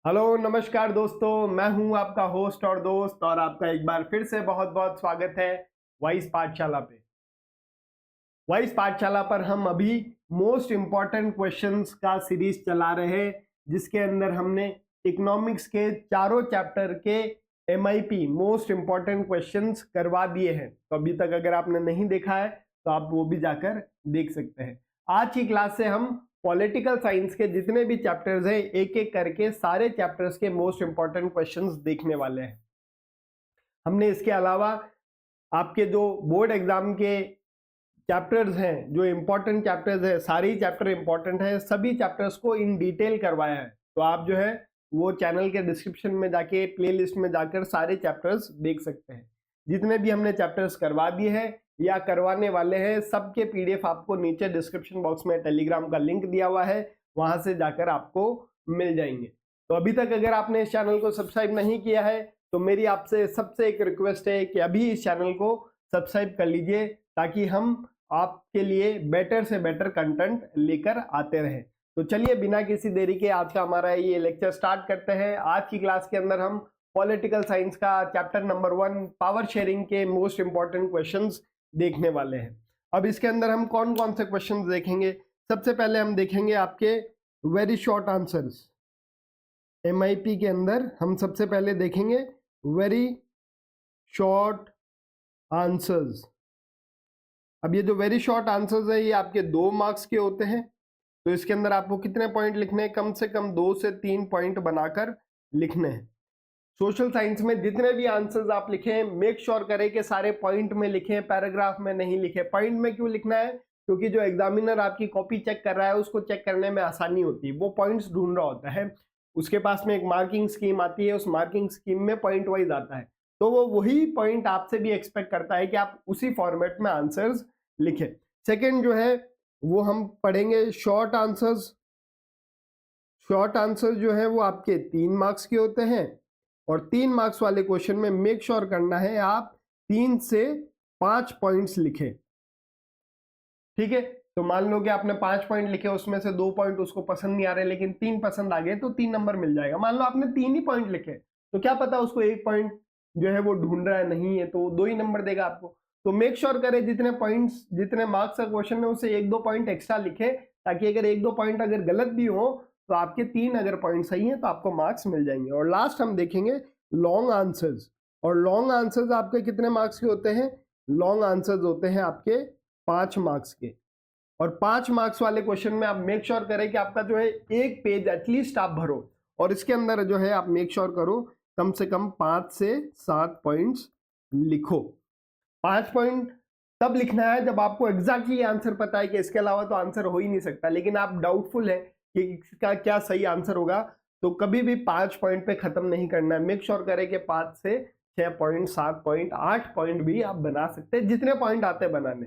Hello नमस्कार दोस्तों, मैं हूं आपका होस्ट और दोस्त और आपका एक बार फिर से बहुत बहुत स्वागत है वाइस पाठशाला पे। वाइस पाठशाला पर हम अभी मोस्ट इम्पॉर्टेंट क्वेश्चंस का सीरीज चला रहे हैं, जिसके अंदर हमने इकोनॉमिक्स के चारों चैप्टर के MIP मोस्ट इम्पॉर्टेंट क्वेश्चंस करवा दिए हैं। तो अभी तक अगर आपने नहीं देखा है तो आप वो भी जाकर देख सकते हैं। आज की क्लास से हम पॉलिटिकल साइंस के जितने भी चैप्टर्स हैं एक एक करके सारे चैप्टर्स के मोस्ट इंपॉर्टेंट क्वेश्चंस देखने वाले हैं। हमने इसके अलावा आपके जो बोर्ड एग्जाम के चैप्टर्स हैं, जो इंपॉर्टेंट चैप्टर्स हैं, सारे ही चैप्टर इंपॉर्टेंट हैं, सभी चैप्टर्स को इन डिटेल करवाया है। तो आप जो है वो चैनल के डिस्क्रिप्शन में जाके प्लेलिस्ट में जाकर सारे चैप्टर्स देख सकते हैं। जितने भी हमने चैप्टर्स करवा दिए हैं या करवाने वाले हैं, सबके PDF आपको नीचे डिस्क्रिप्शन बॉक्स में टेलीग्राम का लिंक दिया हुआ है, वहां से जाकर आपको मिल जाएंगे। तो अभी तक अगर आपने इस चैनल को सब्सक्राइब नहीं किया है तो मेरी आपसे सबसे एक रिक्वेस्ट है कि अभी इस चैनल को सब्सक्राइब कर लीजिए, ताकि हम आपके लिए बेटर से बेटर कंटेंट लेकर आते रहे। तो चलिए बिना किसी देरी के आज का हमारा ये लेक्चर स्टार्ट करते हैं। आज की क्लास के अंदर हम पॉलिटिकल साइंस का चैप्टर नंबर 1 पावर शेयरिंग के मोस्ट इंपॉर्टेंट क्वेश्चंस देखने वाले हैं। अब इसके अंदर हम कौन कौन से क्वेश्चंस देखेंगे? सबसे पहले हम देखेंगे आपके वेरी शॉर्ट आंसर्स। MIP के अंदर हम सबसे पहले देखेंगे वेरी शॉर्ट आंसर्स। अब ये जो वेरी शॉर्ट आंसर्स है ये आपके 2 मार्क्स के होते हैं। तो इसके अंदर आपको कितने पॉइंट लिखने हैं? कम से कम 2 से 3 पॉइंट बनाकर लिखने हैं। सोशल साइंस में जितने भी आंसर्स आप लिखें, मेक श्योर करें कि सारे पॉइंट में लिखें, पैराग्राफ में नहीं लिखे। पॉइंट में क्यों लिखना है? क्योंकि जो एग्जामिनर आपकी कॉपी चेक कर रहा है उसको चेक करने में आसानी होती है, वो पॉइंट्स ढूंढ रहा होता है, उसके पास में एक मार्किंग स्कीम आती है, उस मार्किंग स्कीम में पॉइंट वाइज आता है, तो वो वही पॉइंट आपसे भी एक्सपेक्ट करता है कि आप उसी फॉर्मेट में आंसर्स लिखें। सेकेंड जो है वो हम पढ़ेंगे शॉर्ट आंसर्स। शॉर्ट आंसर जो है वो आपके 3 मार्क्स के होते हैं और 3 मार्क्स वाले क्वेश्चन में मेक श्योर करना है आप 3 से 5 पॉइंट्स लिखें। ठीक है, तो मान लो कि आपने 5 पॉइंट लिखे, उसमें से 2 पॉइंट उसको पसंद नहीं आ रहे लेकिन 3 पसंद आ गए, तो 3 नंबर मिल जाएगा। मान लो आपने 3 ही पॉइंट लिखे, तो क्या पता उसको 1 पॉइंट जो है वो ढूंढ रहा है, नहीं है तो 2 ही नंबर देगा आपको। तो मेक श्योर करें जितने पॉइंट्स, जितने मार्क्स का क्वेश्चन है उससे 1-2 पॉइंट एक्स्ट्रा लिखे, ताकि अगर 1-2 पॉइंट अगर गलत भी हो तो आपके 3 अगर पॉइंट सही है तो आपको मार्क्स मिल जाएंगे। और लास्ट हम देखेंगे लॉन्ग आंसर्स। और लॉन्ग आंसर्स आपके कितने मार्क्स के होते हैं? लॉन्ग आंसर्स होते हैं आपके 5 मार्क्स के। और 5 मार्क्स वाले क्वेश्चन में आप मेक श्योर करें कि आपका जो है 1 पेज एटलीस्ट आप भरो, और इसके अंदर जो है आप मेक श्योर करो कम से कम 5 से 7 पॉइंट्स लिखो। 5 पॉइंट तब लिखना है जब आपको एग्जैक्टली आंसर पता है कि इसके अलावा तो आंसर हो ही नहीं सकता, लेकिन आप डाउटफुल है कि इसका क्या सही आंसर होगा, तो कभी भी 5 पॉइंट पे खत्म नहीं करना है। मेक श्योर करें कि 5 से 6 पॉइंट, 7 पॉइंट, 8 पॉइंट भी आप बना सकते हैं, जितने पॉइंट आते हैं बनाने।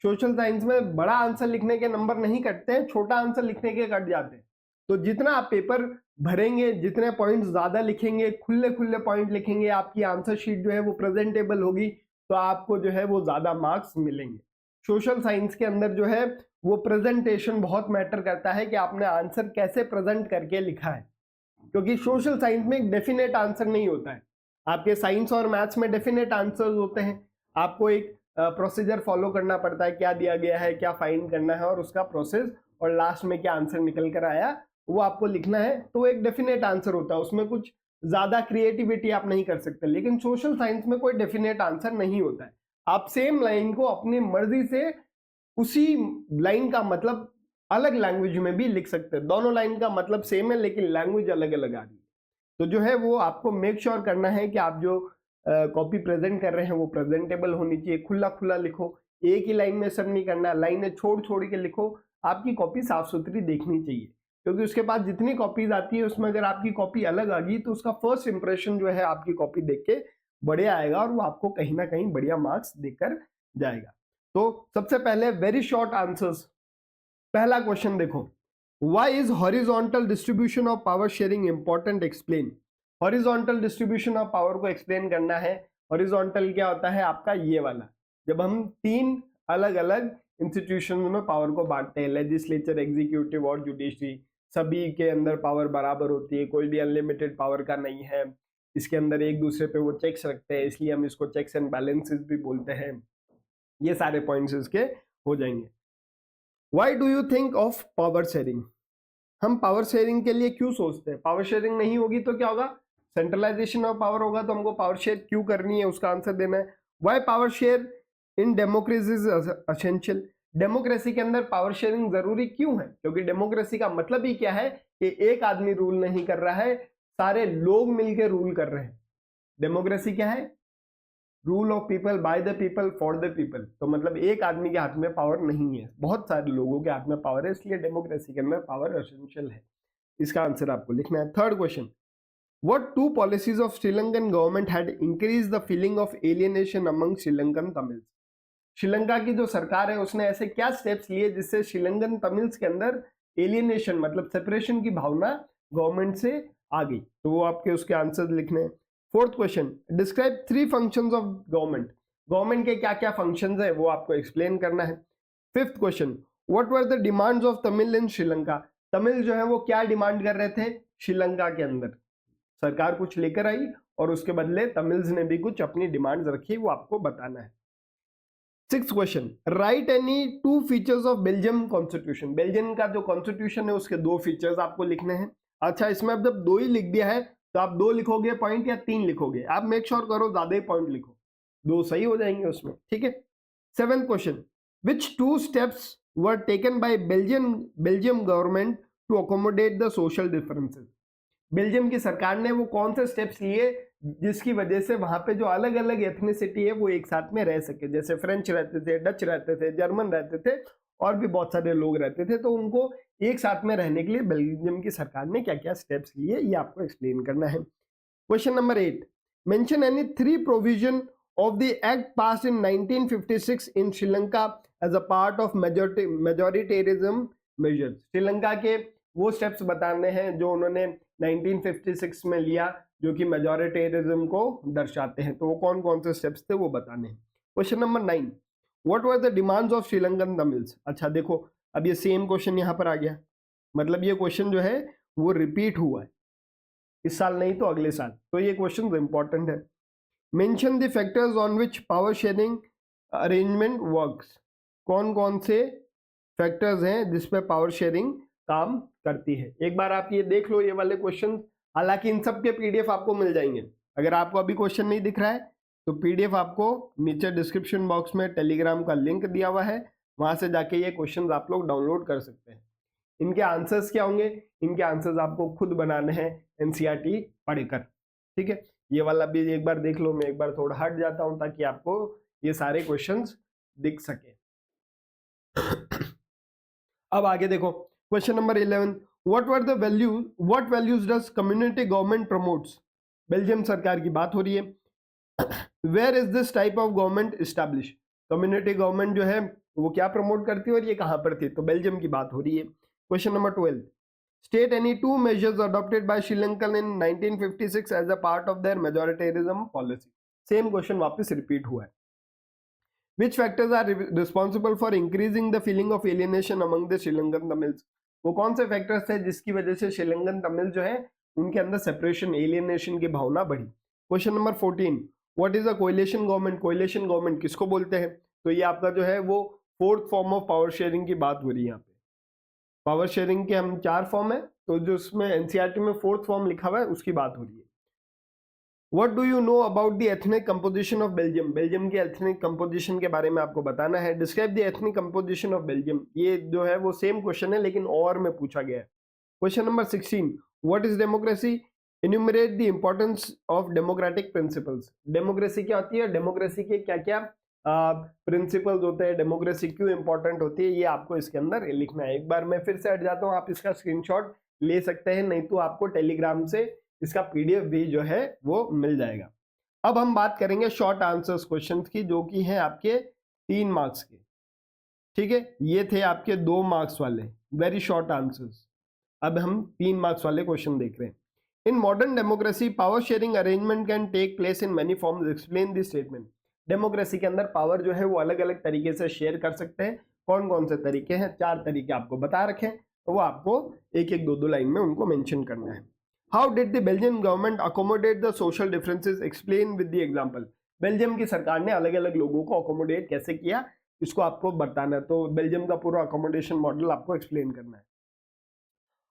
सोशल साइंस में बड़ा आंसर लिखने के नंबर नहीं कटते हैं, छोटा आंसर लिखने के कट जाते हैं। तो जितना आप पेपर भरेंगे, जितने पॉइंट्स ज्यादा लिखेंगे, खुले खुले पॉइंट लिखेंगे, आपकी आंसर शीट जो है वो प्रेजेंटेबल होगी, तो आपको जो है वो ज्यादा मार्क्स मिलेंगे। सोशल साइंस के अंदर जो है वो प्रेजेंटेशन बहुत मैटर करता है कि आपने आंसर कैसे प्रेजेंट करके लिखा है, क्योंकि सोशल साइंस में एक डेफिनेट आंसर नहीं होता है। आपके साइंस और मैथ्स में डेफिनेट आंसर्स होते हैं, आपको एक प्रोसीजर फॉलो करना पड़ता है, क्या दिया गया है, क्या फाइंड करना है और उसका प्रोसेस, और लास्ट में क्या आंसर निकल कर आया वो आपको लिखना है। तो एक डेफिनेट आंसर होता है, उसमें कुछ ज्यादा क्रिएटिविटी आप नहीं कर सकते। लेकिन सोशल साइंस में कोई डेफिनेट आंसर नहीं होता है, आप सेम लाइन को अपनी मर्जी से उसी लाइन का मतलब अलग लैंग्वेज में भी लिख सकते हैं। दोनों लाइन का मतलब सेम है लेकिन लैंग्वेज अलग अलग आ रही है। तो जो है वो आपको मेक श्योर करना है कि आप जो कॉपी प्रेजेंट कर रहे हैं वो प्रेजेंटेबल होनी चाहिए। खुला खुला लिखो, एक ही लाइन में सब नहीं करना, लाइनें छोड़ छोड़ के लिखो। आपकी कॉपी साफ सुथरी देखनी चाहिए, क्योंकि उसके बाद जितनी कॉपीज आती है उसमें अगर आपकी कॉपी अलग आ गई तो उसका फर्स्ट इंप्रेशन जो है आपकी कॉपी देख के बढ़िया आएगा और वो आपको कहीं ना कहीं बढ़िया मार्क्स देकर जाएगा। तो सबसे पहले वेरी शॉर्ट आंसर्स। पहला क्वेश्चन देखो, Why is horizontal distribution of power sharing important? Explain. Horizontal distribution of power को एक्सप्लेन करना है। हॉरिजॉन्टल क्या होता है? आपका ये वाला, जब हम 3 अलग अलग इंस्टीट्यूशन में पावर को बांटते हैं, लेजिस्लेचर, एग्जीक्यूटिव और जुडिशरी, सभी के अंदर पावर बराबर होती है, कोई भी अनलिमिटेड पावर का नहीं है, इसके अंदर एक दूसरे पे वो चेक्स रखते हैं, इसलिए हम इसको चेक्स एंड बैलेंसेस भी बोलते हैं। ये सारे पॉइंट्स इसके हो जाएंगे। Why do you think of power sharing? हम पावर शेयरिंग के लिए क्यों सोचते हैं? पावर शेयरिंग नहीं होगी तो क्या होगा? सेंट्रलाइजेशन ऑफ पावर होगा। तो हमको पावर शेयर क्यों करनी है उसका आंसर देना है। Why power share in democracy is essential? Democracy के अंदर पावर शेयरिंग जरूरी क्यों है? क्योंकि डेमोक्रेसी का मतलब ही क्या है कि एक आदमी रूल नहीं कर रहा है, सारे लोग मिलकर रूल कर रहे हैं। डेमोक्रेसी क्या है? Rule of people, by the people, for the people. तो मतलब एक आदमी के हाथ में पावर नहीं है, बहुत सारे लोगों के हाथ में पावर है, इसलिए डेमोक्रेसी के अंदर पावर एसेंशियल है। इसका आंसर आपको लिखना है। Third question, what two policies of Sri Lankan government had increase the feeling of alienation among Sri Lankan Tamils? Sri Lanka की जो सरकार है उसने ऐसे क्या स्टेप्स लिए जिससे श्रीलंकन तमिल्स के अंदर एलियनेशन मतलब सेपरेशन की भावना गवर्नमेंट से आ गई? तो वो आपके उसके आंसर लिखने हैं। Fourth question, describe 3 functions of government. Government के क्या क्या फंक्शंस है वो आपको एक्सप्लेन करना है। Fifth question, what were the demands of Tamil in Sri Lanka? Tamil जो है वो क्या डिमांड कर रहे थे श्रीलंका के अंदर? सरकार कुछ लेकर आई और उसके बदले तमिल्स ने भी कुछ अपनी डिमांड्स रखी, वो आपको बताना है। Six question, right any 2 features of Belgium constitution. Belgium का जो कॉन्स्टिट्यूशन है उसके 2 फीचर्स आपको लिखने हैं। अच्छा, इसमें अब जब 2 ही लिख दिया है तो आप 2 लिखोगे पॉइंट या 3 लिखोगे? आप मेक श्योर करो ज्यादा ही पॉइंट लिखो, 2 सही हो जाएंगे उसमें, ठीक है। Seventh question, which 2 steps were taken by Belgium government to accommodate the social differences? Belgium की सरकार ने वो कौन से स्टेप्स लिए जिसकी वजह से वहां पे जो अलग अलग एथनिसिटी है वो एक साथ में रह सके? जैसे फ्रेंच रहते थे, डच रहते थे, जर्मन रहते थे और भी बहुत सारे लोग रहते थे, तो उनको एक साथ में रहने के लिए बेल्जियम की सरकार ने क्या क्या स्टेप्स लिए ये आपको एक्सप्लेन करना है। Question number 8, mention any 3 provision of the act passed in 1956 in Sri Lanka as a part of majoritarianism measures. Sri Lanka के वो स्टेप्स बताने हैं जो उन्होंने 1956 में लिया जो कि मेजोरिटेरिज्म को दर्शाते हैं। तो वो कौन कौन से स्टेप्स थे वो बताने हैं। Question number 9, what were the demands of Sri Lankan Tamils? अच्छा देखो, अब ये सेम क्वेश्चन यहाँ पर आ गया, मतलब ये क्वेश्चन जो है वो रिपीट हुआ है, इस साल नहीं तो अगले साल, तो ये क्वेश्चन इंपॉर्टेंट है। Mention the factors on which power sharing arrangement works. कौन कौन से फैक्टर्स हैं जिसपे पावर शेयरिंग काम करती है? एक बार आप ये देख लो ये वाले क्वेश्चन, हालांकि इन सब के पीडीएफ आपको मिल जाएंगे। अगर आपको अभी क्वेश्चन नहीं दिख रहा है तो पीडीएफ आपको नीचे डिस्क्रिप्शन बॉक्स में टेलीग्राम का लिंक दिया हुआ है, वहां से जाके ये क्वेश्चन आप लोग डाउनलोड कर सकते हैं। इनके आंसर्स क्या होंगे? इनके आंसर्स आपको खुद बनाने हैं एनसीईआरटी पढ़कर, ठीक है। ये वाला भी एक बार देख लो, मैं एक बार थोड़ा हट जाता हूं ताकि आपको ये सारे क्वेश्चंस दिख सके। अब आगे देखो, question number 11, what values does community government promotes? Belgium सरकार की बात हो रही है। Where is this type of government establish? Community government जो है वो क्या प्रमोट करती है और ये कहां पर थी? तो बेल्जियम की बात हो रही है। Question number 12, state any 2 measures adopted by Sri Lanka in 1956 as a part of their majoritarianism policy. Same question वापस रिपीट हुआ है। Which factors are responsible for increasing the feeling of alienation among the Sri Lankan Tamils? वो कौन से factors थे जिसकी वजह से श्रीलंकन तमिल जो है उनके अंदर सेपरेशन एलियनेशन की भावना बढ़ी? Question number 14, what is a coalition government? Coalition government किसको बोलते हैं? तो ये आपका जो है वो 4th form of power sharing की बात हो रही है। यहाँ पे पावर शेयरिंग के हम 4 फॉर्म है, तो जो उसमें एनसीईआरटी में 4th फॉर्म लिखा हुआ है उसकी बात हो रही है। What do you know about the ethnic composition of Belgium? Belgium की एथनिक कंपोजिशन के बारे में आपको बताना है। Describe the ethnic composition of Belgium. ये जो है वो सेम क्वेश्चन है लेकिन और में पूछा गया है। Question number 16, what is democracy? Enumerate the importance of democratic principles. Democracy क्या होती है, डेमोक्रेसी के क्या क्या प्रिंसिपल्स होते हैं, डेमोक्रेसी क्यों इंपॉर्टेंट होती है, ये आपको इसके अंदर लिखना है। एक बार मैं फिर से हट जाता हूँ, आप इसका स्क्रीनशॉट ले सकते हैं, नहीं तो आपको टेलीग्राम से इसका पीडीएफ भी जो है वो मिल जाएगा। अब हम बात करेंगे शॉर्ट आंसर्स क्वेश्चंस की, जो कि हैं आपके 3 मार्क्स के, ठीक है। ये थे आपके 2 मार्क्स वाले वेरी शॉर्ट आंसर्स। अब हम 3 मार्क्स वाले क्वेश्चन देख रहे हैं। In modern democracy power sharing arrangement can take place in many forms, explain this statement. Democracy के अंदर पावर जो है वो अलग अलग तरीके से शेयर कर सकते हैं। कौन कौन से तरीके हैं? 4 तरीके आपको बता रखे हैं, तो वो आपको एक एक दो लाइन में उनको मेंशन करना है। How did the Belgian government accommodate the social differences, explain with the example. Belgium की सरकार ने अलग अलग लोगों को अकोमोडेट कैसे किया, इसको आपको बताना है। तो बेल्जियम का पूरा अकोमोडेशन मॉडल आपको एक्सप्लेन करना है।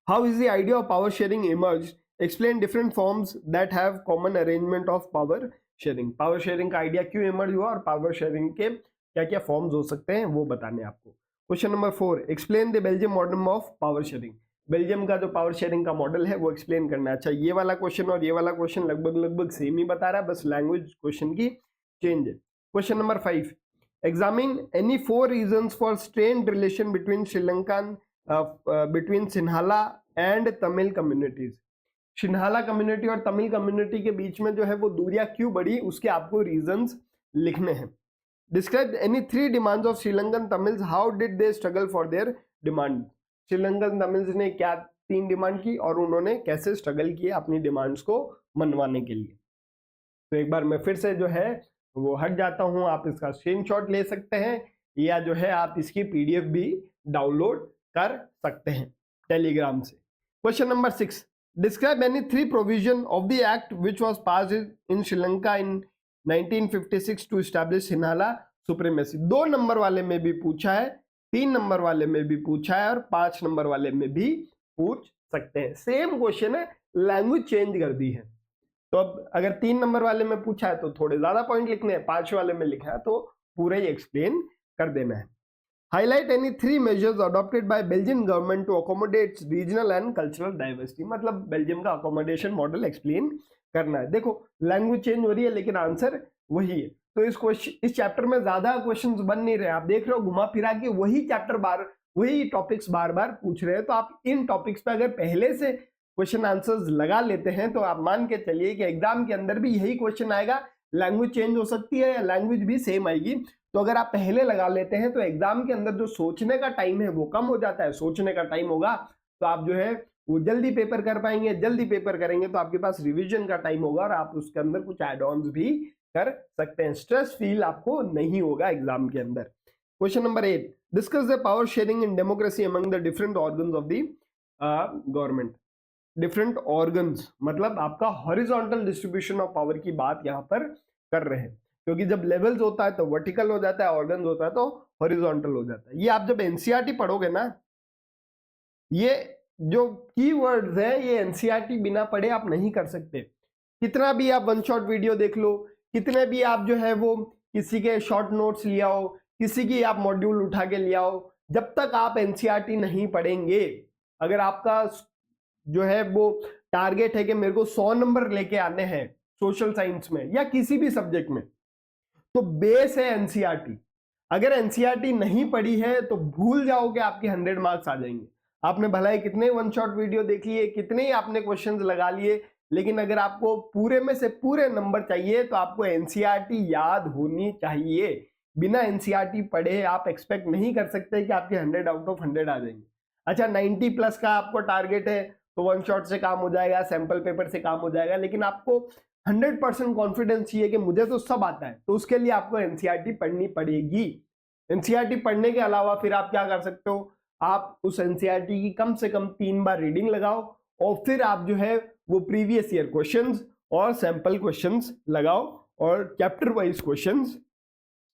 How is the idea of power sharing emerge, explain different forms that have common arrangement of power sharing. Power sharing का आइडिया क्यों इमर्ज हुआ और पावर शेयरिंग के क्या क्या फॉर्म्स हो सकते हैं वो बताने आपको। Question number 4, explain the Belgium model of power sharing. Belgium का जो पावर शेयरिंग का मॉडल है वो एक्सप्लेन करना है। अच्छा, ये वाला क्वेश्चन और ये वाला क्वेश्चन लगभग सेम ही बता रहा है, बस लैंग्वेज क्वेश्चन की चेंज है। Question number 5, examine any 4 reasons for strained relation between Sri Lankan between Sinhala and Tamil communities. Sinhala community और तमिल कम्युनिटी के बीच में जो है वो दूरियां क्यों बढ़ी, उसके आपको रीजंस लिखने हैं। Describe any 3 demands of Sri Lankan Tamils, how did they struggle for their demand. Sri Lankan Tamils ने क्या 3 डिमांड की और उन्होंने कैसे स्ट्रगल किया अपनी डिमांड्स को मनवाने के लिए। तो एक बार मैं फिर से जो है वो हट जाता हूं, आप इसका स्क्रीनशॉट ले सकते हैं या जो है आप इसकी पीडीएफ भी डाउनलोड कर सकते हैं टेलीग्राम से। Question number 6, describe any 3 provision of the act which was passed in Sri Lanka in 1956 to establish Sinhala supremacy. 2 नंबर वाले में भी पूछा है, 3 नंबर वाले में भी पूछा है और 5 नंबर वाले में भी पूछ सकते हैं। सेम क्वेश्चन है, लैंग्वेज चेंज कर दी है। तो अब अगर 3 नंबर वाले में पूछा है तो थोड़े ज्यादा पॉइंट लिखने हैं, 5 वाले में लिखा है तो पूरा ही एक्सप्लेन कर देना है। Highlight any 3 measures adopted by Belgian government to accommodate regional and cultural diversity. मतलब बेल्जियम का अकोमोडेशन मॉडल एक्सप्लेन करना है। देखो लैंग्वेज चेंज हो रही है लेकिन आंसर वही है। तो इस चैप्टर में ज्यादा क्वेश्चंस बन नहीं रहे, आप देख रहे हो घुमा फिरा के वही टॉपिक्स बार बार पूछ रहे हैं। तो आप इन टॉपिक्स पे अगर पहले से क्वेश्चन आंसर्स लगा लेते हैं तो आप मान के चलिए कि एग्जाम के अंदर भी यही क्वेश्चन आएगा। लैंग्वेज चेंज हो सकती है या लैंग्वेज भी सेम आएगी, तो अगर आप पहले लगा लेते हैं तो एग्जाम के अंदर जो सोचने का टाइम है वो कम हो जाता है। सोचने का टाइम होगा तो आप जो है वो जल्दी पेपर कर पाएंगे, जल्दी पेपर करेंगे तो आपके पास रिवीजन का टाइम होगा और आप उसके अंदर कुछ एड ऑन्स भी कर सकते हैं। स्ट्रेस फील आपको नहीं होगा एग्जाम के अंदर। Question number 8, discuss the power sharing in democracy among the different organs of the government. Different organs मतलब आपका हॉरिजॉन्टल डिस्ट्रीब्यूशन ऑफ पावर की बात यहाँ पर कर रहे हैं, क्योंकि जब लेवल्स होता है तो वर्टिकल हो जाता है, ऑर्गन्स होता है तो हॉरिजॉन्टल हो जाता है। ये आप जब एनसीईआरटी पढ़ोगे ना, ये जो कीवर्ड्स हैं ये एनसीईआरटी बिना पढ़े आप नहीं कर सकते। कितना भी आप 1 शॉट वीडियो देख लो, कितने भी आप जो है वो किसी के शॉर्ट नोट्स लिया हो, किसी की आप मॉड्यूल उठा के लिया हो, जब तक आप एनसीईआरटी नहीं पढ़ेंगे, अगर आपका जो है वो टारगेट है कि मेरे को 100 नंबर लेके आने हैं सोशल साइंस में या किसी भी सब्जेक्ट में, तो बेस है एनसीईआरटी। अगर एनसीईआरटी नहीं पढ़ी है तो भूल जाओ कि आपके 100 मार्क्स आ जाएंगे। आपने भला ही कितने 1 शॉट वीडियो देख लिए, कितने ही आपने क्वेश्चंस लगा लिए, लेकिन अगर आपको पूरे में से पूरे नंबर चाहिए तो आपको एनसीईआरटी याद होनी चाहिए। बिना एनसीईआरटी पढ़े आप एक्सपेक्ट नहीं कर सकते कि आपके 100 आउट ऑफ 100 आ जाएंगे। अच्छा 90 प्लस का आपको टारगेट है तो 1 शॉट से काम हो जाएगा, सैंपल पेपर से काम हो जाएगा, लेकिन आपको 100% कॉन्फिडेंस चाहिए कि मुझे तो सब आता है, तो उसके लिए आपको एनसीईआरटी पढ़नी पड़ेगी। एनसीईआरटी पढ़ने के अलावा फिर आप क्या कर सकते हो, आप उस एनसीईआरटी की कम से कम 3 बार रीडिंग लगाओ और फिर आप जो है वो प्रीवियस ईयर क्वेश्चंस और सैंपल क्वेश्चंस लगाओ और चैप्टर वाइज क्वेश्चंस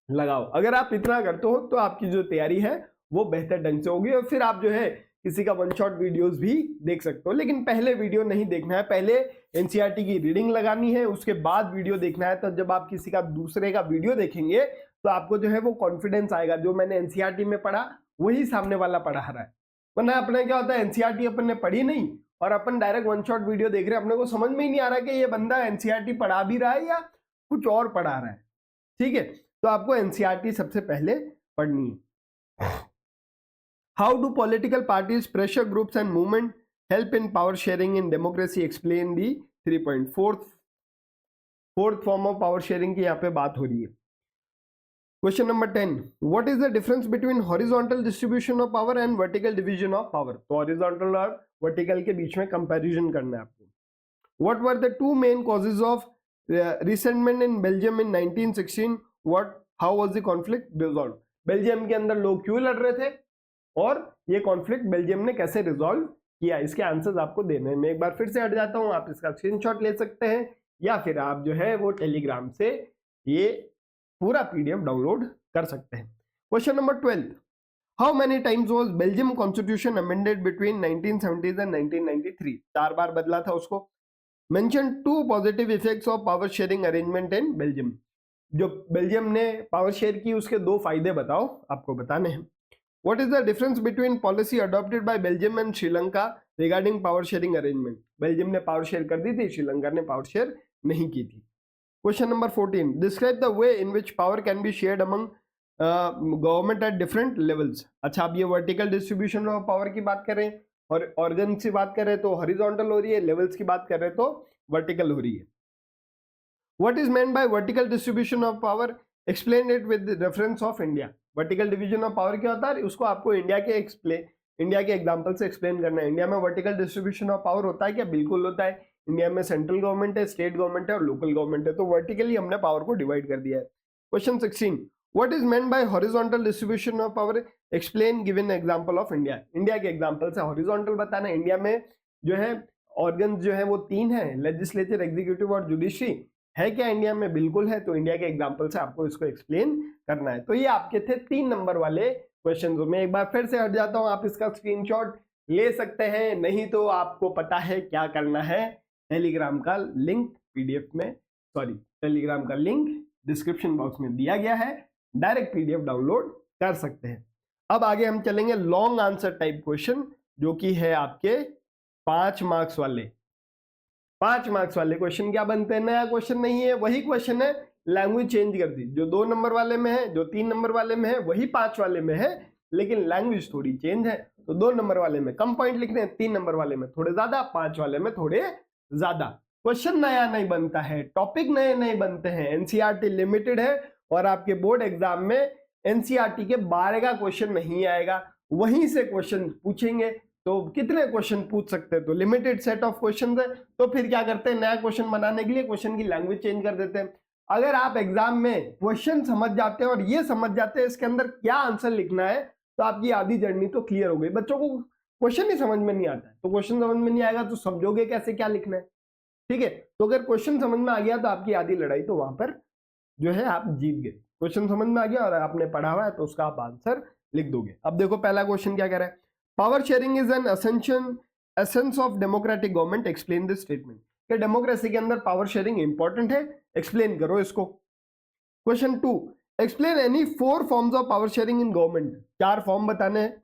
लगाओ। अगर आप इतना करते हो तो आपकी जो तैयारी है वो बेहतर ढंग से होगी और फिर आप जो है किसी का 1 शॉट वीडियोस भी देख सकते हो। लेकिन पहले वीडियो नहीं देखना है, पहले एनसीईआरटी की रीडिंग लगानी है, उसके बाद वीडियो देखना है। तो जब आप किसी का दूसरे का वीडियो देखेंगे तो आपको जो है वो कॉन्फिडेंस आएगा, जो मैंने एनसीईआरटी में पढ़ा वही सामने वाला पढ़ा रहा है। वरना अपने क्या होता है, एनसीईआरटी अपन ने पढ़ी नहीं और अपन डायरेक्ट 1 शॉट वीडियो देख रहे हैं, अपने को समझ में ही नहीं आ रहा कि ये बंदा एनसीईआरटी पढ़ा भी रहा है या कुछ और पढ़ा रहा है। ठीक है, तो आपको एनसीईआरटी सबसे पहले पढ़नी है। How do political parties, pressure groups and movement help in power sharing in democracy, explain the 3 point. Fourth form of power sharing की यहाँ पे बात हो रही है। Question number 10, what is the difference between horizontal distribution of power and vertical division of power. तो horizontal और vertical के बीच में कंपैरिजन करना है आपको। What were the 2 main causes of resentment in Belgium in 1916, how was the conflict resolve. Belgium के अंदर लोग क्यों लड़ रहे थे और ये कॉन्फ्लिक्ट बेल्जियम ने कैसे रिजॉल्व किया, इसके आंसर्स आपको देने हैं। मैं एक बार फिर से हट जाता हूं, आप इसका स्क्रीनशॉट ले सकते हैं या फिर आप जो है वो टेलीग्राम से ये पूरा पीडीएफ डाउनलोड कर सकते हैं। Question number 12, how many times was Belgium constitution amended between 1970s and 1993? 4 बार बदला था उसको। Mention 2 positive effects of power sharing arrangement in Belgium. जो बेल्जियम ने पावर शेयर की उसके 2 फायदे बताओ, आपको बताने हैं। What is the difference between policy adopted by Belgium and Sri Lanka regarding power sharing arrangement? Belgium ने पावर शेयर कर दी थी, श्रीलंका ने पावर शेयर नहीं की थी। Question number 14, describe the way in which power can be shared among government at different levels. अच्छा, अब ये वर्टिकल डिस्ट्रीब्यूशन ऑफ पावर की बात करें और ऑर्गन की बात करें तो हॉरिजॉन्टल हो रही है, लेवल्स की बात करें तो वर्टिकल हो रही है। What is meant by vertical distribution of power? Explain it with reference of India. Vertical division of power क्या होता है, उसको आपको इंडिया के एग्जांपल से एक्सप्लेन करना है। इंडिया में वर्टिकल डिस्ट्रीब्यूशन ऑफ पावर होता है क्या? बिल्कुल होता है। इंडिया में सेंट्रल गवर्नमेंट है, स्टेट गवर्नमेंट है और लोकल गवर्नमेंट है, तो वर्टिकली हमने पावर को डिवाइड कर दिया है। Question 16, what is meant by horizontal distribution of power? Explain given example of India. India के एग्जांपल से हॉरिजॉन्टल बताना। इंडिया में जो है ऑर्गन जो है वो 3 है, लेजिस्लेचर, एग्जीक्यूटिव और जुडिशरी। है क्या इंडिया में? बिल्कुल है। तो इंडिया के एग्जांपल से आपको इसको एक्सप्लेन करना है। तो ये आपके थे 3 नंबर वाले क्वेश्चन। तो मैं एक बार फिर से हट जाता हूं, आप इसका स्क्रीनशॉट ले सकते हैं, नहीं तो आपको पता है क्या करना है। टेलीग्राम का लिंक पीडीएफ में, सॉरी, टेलीग्राम का लिंक डिस्क्रिप्शन बॉक्स में दिया गया है, डायरेक्ट पीडीएफ डाउनलोड कर सकते हैं। अब आगे हम चलेंगे लॉन्ग आंसर टाइप क्वेश्चन, जो कि है आपके 5 मार्क्स वाले। 5 मार्क्स वाले क्वेश्चन क्या बनते हैं? नया क्वेश्चन नहीं है, वही क्वेश्चन है, लैंग्वेज चेंज कर दी। जो 2 नंबर वाले में है, जो 3 नंबर वाले में है, वही 5 वाले में है, लेकिन लैंग्वेज थोड़ी चेंज है। तो 2 नंबर वाले में कम पॉइंट लिखने हैं, 3 नंबर वाले में थोड़े ज्यादा, 5 वाले में थोड़े ज्यादा। क्वेश्चन नया नहीं बनता है, टॉपिक नए नहीं बनते हैं, एनसीईआरटी लिमिटेड है और आपके बोर्ड एग्जाम में एनसीईआरटी के 12 का क्वेश्चन नहीं आएगा, वहीं से क्वेश्चन पूछेंगे। तो कितने क्वेश्चन पूछ सकते हैं? तो लिमिटेड सेट ऑफ क्वेश्चन है। तो फिर क्या करते हैं, नया क्वेश्चन बनाने के लिए क्वेश्चन की लैंग्वेज चेंज कर देते हैं। अगर आप एग्जाम में क्वेश्चन समझ जाते हैं और ये समझ जाते हैं इसके अंदर क्या आंसर लिखना है, तो आपकी आधी जर्नी तो क्लियर हो गई। बच्चों को क्वेश्चन ही समझ में नहीं आता है, तो क्वेश्चन समझ में नहीं आएगा तो समझोगे कैसे क्या लिखना है? ठीक है, तो अगर क्वेश्चन समझ में आ गया तो आपकी आधी लड़ाई तो वहां पर जो है आप जीत गए। क्वेश्चन समझ में आ गया और आपने पढ़ा हुआ है तो उसका आप आंसर लिख दोगे। अब देखो पहला क्वेश्चन क्या कह रहा है, power sharing is an essence of democratic government, explain this statement. कि डेमोक्रेसी के अंदर पावर शेयरिंग इंपॉर्टेंट है, एक्सप्लेन करो इसको। Question 2, explain any 4 forms of power sharing in government. 4 form बताने हैं।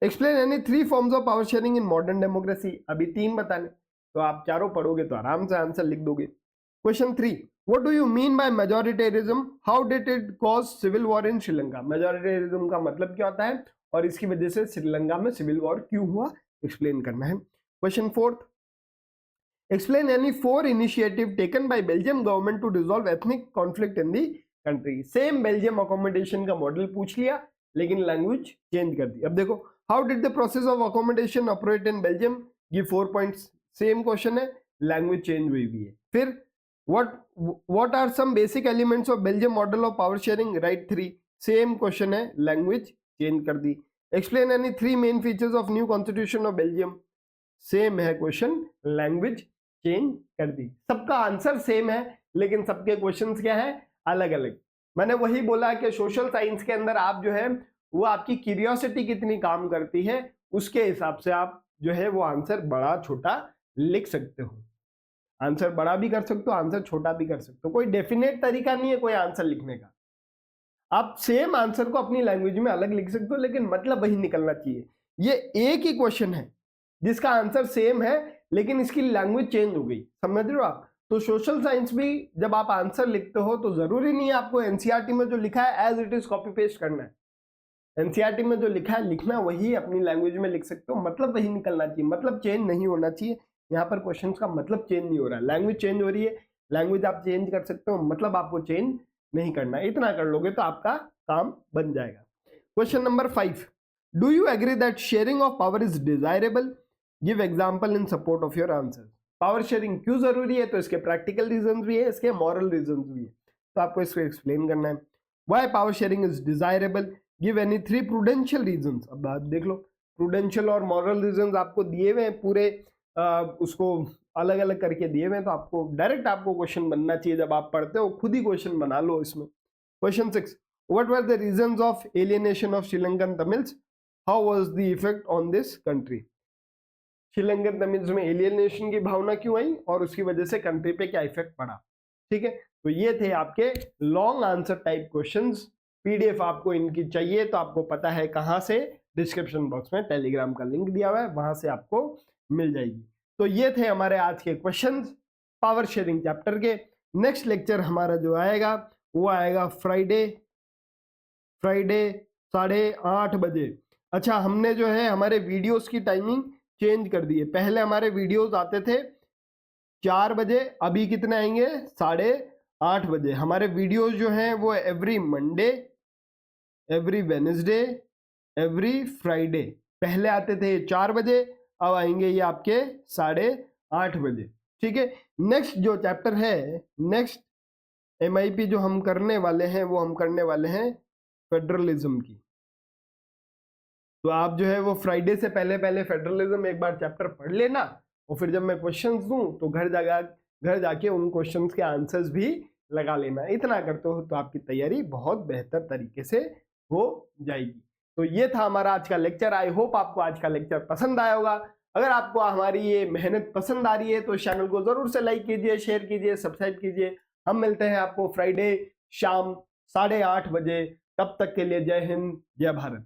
Explain any 3 forms of power sharing in modern democracy, अभी 3 बताने, तो आप चारों पढ़ोगे तो आराम से आंसर लिख दोगे। Question 3, what do you mean by majoritarianism, how did it cause civil war in Sri Lanka. Majoritarianism का मतलब क्या होता है और इसकी वजह से श्रीलंका में सिविल वॉर क्यों हुआ, एक्सप्लेन करना है। Question 4, explain any 4 initiative taken by Belgium government to resolve ethnic conflict in the country. Same Belgium accommodation का मॉडल पूछ लिया लेकिन लैंग्वेज चेंज कर दी। अब देखो, how did the process of accommodation operate in Belgium, give 4 points. Same question है, language change हुई भी है। फिर what are some basic elements of Belgium model of power sharing, write 3। Same question है, लैंग्वेज चेंज कर दी। Explain any 3 main features of new constitution of Belgium, same है question, language change कर दी। सबका आंसर सेम है लेकिन सबके क्वेश्चंस क्या है, अलग अलग। मैंने वही बोला कि सोशल साइंस के अंदर आप जो है वो आपकी क्यूरियोसिटी कितनी काम करती है उसके हिसाब से आप जो है वो आंसर बड़ा छोटा लिख सकते हो। आंसर बड़ा भी कर सकते हो, आंसर छोटा भी कर सकते हो, कोई डेफिनेट तरीका नहीं है कोई आंसर लिखने का। आप सेम आंसर को अपनी लैंग्वेज में अलग लिख सकते हो लेकिन मतलब वही निकलना चाहिए। ये एक ही क्वेश्चन है जिसका आंसर सेम है लेकिन इसकी लैंग्वेज चेंज हो गई, समझ रहे हो आप। तो सोशल साइंस भी जब आप आंसर लिखते हो तो जरूरी नहीं है आपको एनसीईआरटी में जो लिखा है as it is copy paste करना है। एनसीईआरटी में जो लिखा है लिखना वही अपनी लैंग्वेज में लिख सकते हो, मतलब वही निकलना चाहिए, मतलब चेंज नहीं होना चाहिए। यहाँ पर क्वेश्चन का मतलब चेंज नहीं हो रहा है, लैंग्वेज चेंज हो रही है। लैंग्वेज आप चेंज कर सकते हो, मतलब आपको चेंज नहीं करना। इतना कर लोगे तो आपका काम बन जाएगा। Question number 5, do you agree that sharing of power is desirable, give example in support of your answer. Power sharing क्यों जरूरी है, तो इसके प्रैक्टिकल रीजन भी है, इसके मॉरल रीजन भी है, तो आपको इसको एक्सप्लेन करना है। Why power sharing is desirable, give any 3 prudential reasons. अब बात देख लो, प्रूडेंशियल और मॉरल रीजंस आपको दिए हुए हैं पूरे, उसको अलग अलग करके दिए हुए हैं, तो आपको डायरेक्ट आपको क्वेश्चन बनना चाहिए। जब आप पढ़ते हो खुद ही क्वेश्चन बना लो इसमें। Question 6, what were the reasons of alienation of Sri Lankan Tamils, how was the effect on this country. Sri Lankan Tamils में एलियनेशन की भावना क्यों आई और उसकी वजह से कंट्री पे क्या इफेक्ट पड़ा। ठीक है, तो ये थे आपके long answer type questions. PDF आपको इनकी चाहिए तो आपको पता है कहां से, डिस्क्रिप्शन बॉक्स में टेलीग्राम का लिंक दिया हुआ है, वहां से आपको मिल जाएगी। तो ये थे हमारे आज के क्वेश्चंस पावर शेयरिंग चैप्टर के। नेक्स्ट लेक्चर हमारा जो आएगा वो आएगा फ्राइडे 8:30 बजे। अच्छा, हमने जो है हमारे वीडियोस की टाइमिंग चेंज कर दी है। पहले हमारे वीडियोस आते थे 4 बजे, अभी कितने आएंगे 8:30 बजे। हमारे वीडियोस जो हैं वो every Monday, every Wednesday, every Friday. पहले आते थे 4 बजे, अब आएंगे ये आपके 8:30 बजे। ठीक है, नेक्स्ट जो चैप्टर है, नेक्स्ट MIP जो हम करने वाले हैं वो हम करने वाले हैं फेडरलिज्म की। तो आप जो है वो फ्राइडे से पहले पहले फेडरलिज्म एक बार चैप्टर पढ़ लेना, और फिर जब मैं क्वेश्चंस दूं तो घर जाके उन क्वेश्चंस के आंसर्स भी लगा लेना। इतना करते हो तो आपकी तैयारी बहुत बेहतर तरीके से हो जाएगी। तो ये था हमारा आज का लेक्चर। आई होप आपको आज का लेक्चर पसंद आया होगा। अगर आपको हमारी ये मेहनत पसंद आ रही है तो चैनल को जरूर से लाइक कीजिए, शेयर कीजिए, सब्सक्राइब कीजिए। हम मिलते हैं आपको फ्राइडे शाम 8:30 बजे। तब तक के लिए जय हिंद, जय भारत।